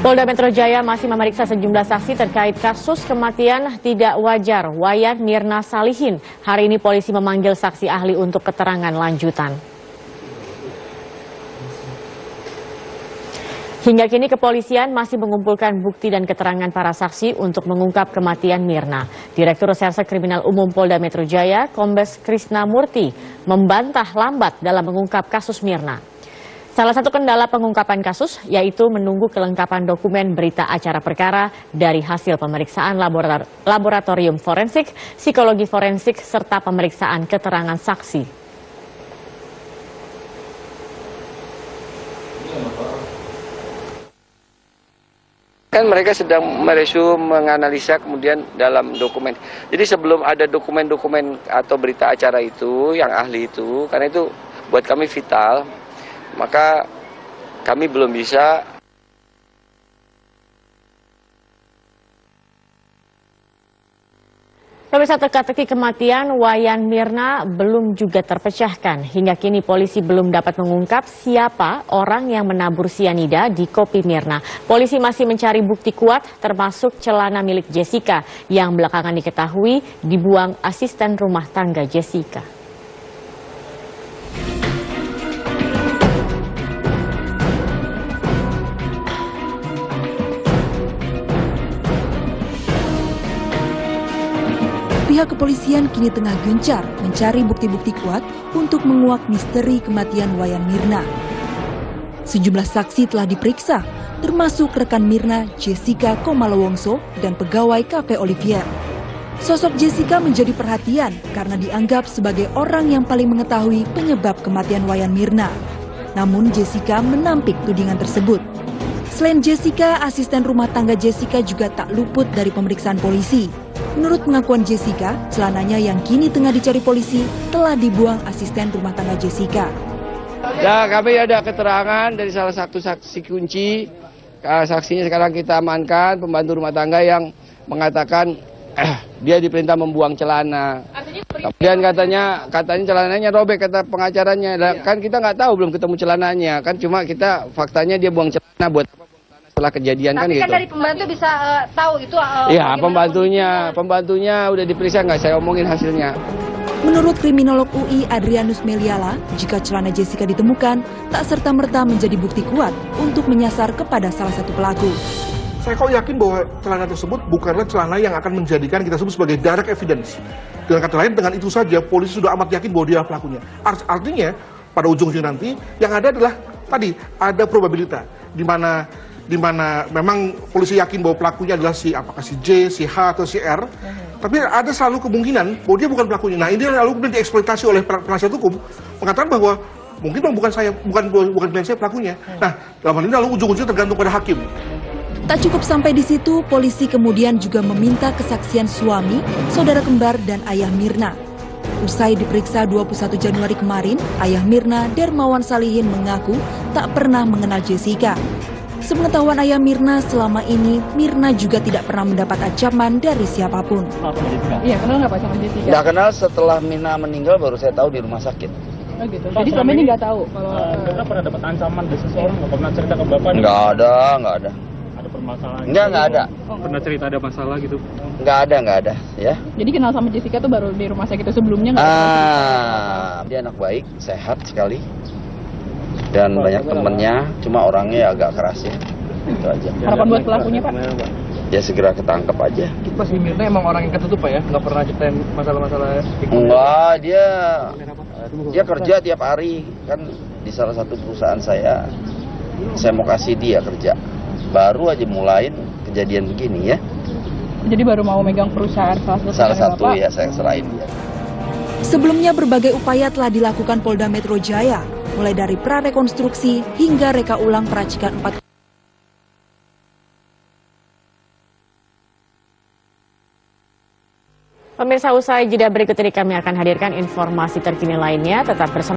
Polda Metro Jaya masih memeriksa sejumlah saksi terkait kasus kematian tidak wajar Wayan Mirna Salihin. Hari ini polisi memanggil saksi ahli untuk keterangan lanjutan. Hingga kini kepolisian masih mengumpulkan bukti dan keterangan para saksi untuk mengungkap kematian Mirna. Direktur Reserse Kriminal Umum Polda Metro Jaya, Kombes Krisna Murti, membantah lambat dalam mengungkap kasus Mirna. Salah satu kendala pengungkapan kasus yaitu menunggu kelengkapan dokumen berita acara perkara dari hasil pemeriksaan laboratorium forensik, psikologi forensik, serta pemeriksaan keterangan saksi. Kan mereka sedang meresum, menganalisa kemudian dalam dokumen. Jadi sebelum ada dokumen-dokumen atau berita acara itu, yang ahli itu, karena itu buat kami vital, maka kami belum bisa. Pemirsa, teka-teki kematian Wayan Mirna belum juga terpecahkan. Hingga kini polisi belum dapat mengungkap siapa orang yang menabur sianida di kopi Mirna. Polisi masih mencari bukti kuat termasuk celana milik Jessica yang belakangan diketahui dibuang asisten rumah tangga Jessica. Pihak kepolisian kini tengah gencar mencari bukti-bukti kuat untuk menguak misteri kematian Wayan Mirna. Sejumlah saksi telah diperiksa, termasuk rekan Mirna Jessica Komalawongso dan pegawai Cafe Olivier. Sosok Jessica menjadi perhatian karena dianggap sebagai orang yang paling mengetahui penyebab kematian Wayan Mirna. Namun Jessica menampik tudingan tersebut. Selain Jessica, asisten rumah tangga Jessica juga tak luput dari pemeriksaan polisi. Menurut pengakuan Jessica, celananya yang kini tengah dicari polisi telah dibuang asisten rumah tangga Jessica. Ya, kami ada keterangan dari salah satu saksi kunci. Saksinya sekarang kita amankan, pembantu rumah tangga yang mengatakan dia diperintah membuang celana. Kemudian katanya celananya robek, kata pengacaranya. Kan kita nggak tahu, belum ketemu celananya. Kan cuma kita faktanya dia buang celana buat setelah kejadian. Tapi kan gitu. Tapi kan dari pembantu bisa tahu itu. Iya, pembantunya udah diperiksa, nggak saya omongin hasilnya. Menurut kriminolog UI Adrianus Meliala, jika celana Jessica ditemukan, tak serta-merta menjadi bukti kuat untuk menyasar kepada salah satu pelaku. Saya kok yakin bahwa celana tersebut bukanlah celana yang akan menjadikan kita sebut sebagai direct evidence. Dengan kata lain, dengan itu saja polisi sudah amat yakin bahwa dia pelakunya. Artinya, pada ujung-ujungnya nanti, yang ada adalah tadi, ada probabilitas di mana memang polisi yakin bahwa pelakunya adalah apakah si J, si H, atau si R. Tapi ada selalu kemungkinan bahwa dia bukan pelakunya. Nah, ini lalu kemudian dieksploitasi oleh penasihat hukum, mengatakan bahwa mungkin bukan klien saya pelakunya. Nah, dalam hal ini lalu ujung-ujungnya tergantung pada hakim. Tak cukup sampai di situ, polisi kemudian juga meminta kesaksian suami, saudara kembar, dan ayah Mirna. Usai diperiksa 21 Januari kemarin, ayah Mirna, Dermawan Salihin, mengaku tak pernah mengenal Jessica. Sepengetahuan ayah Mirna, selama ini Mirna juga tidak pernah mendapat ancaman dari siapapun. Iya, kenal nggak Pak sama Jessica? Nggak kenal, setelah Mirna meninggal baru saya tahu di rumah sakit. Oh gitu. Jadi selama ini nggak tahu kalau Mirna pernah dapat ancaman dari seseorang, nggak pernah cerita ke Bapak? Nggak ada. Ada permasalahan? Nggak ada. Pernah cerita ada masalah gitu? Nggak ada, ya. Jadi kenal sama Jessica tuh baru di rumah sakit itu, sebelumnya nggak ada? Dia anak baik, sehat sekali. Dan banyak temennya, cuma orangnya agak keras ya. Itu aja. Harapan buat pelakunya, Pak? Ya segera ketangkep aja. Pas Mirna emang orang yang ketutup Pak ya? Nggak pernah ceritain masalah-masalah? Enggak, dia kerja tiap hari. Kan di salah satu perusahaan saya mau kasih dia kerja. Baru aja mulain kejadian begini ya. Jadi baru mau megang perusahaan salah satu ya, saya serahin dia. Sebelumnya berbagai upaya telah dilakukan Polda Metro Jaya, mulai dari prarekonstruksi hingga reka ulang peracikan 4. Pemirsa, usai jeda berikut ini kami akan hadirkan informasi terkini lainnya. Tetap bersama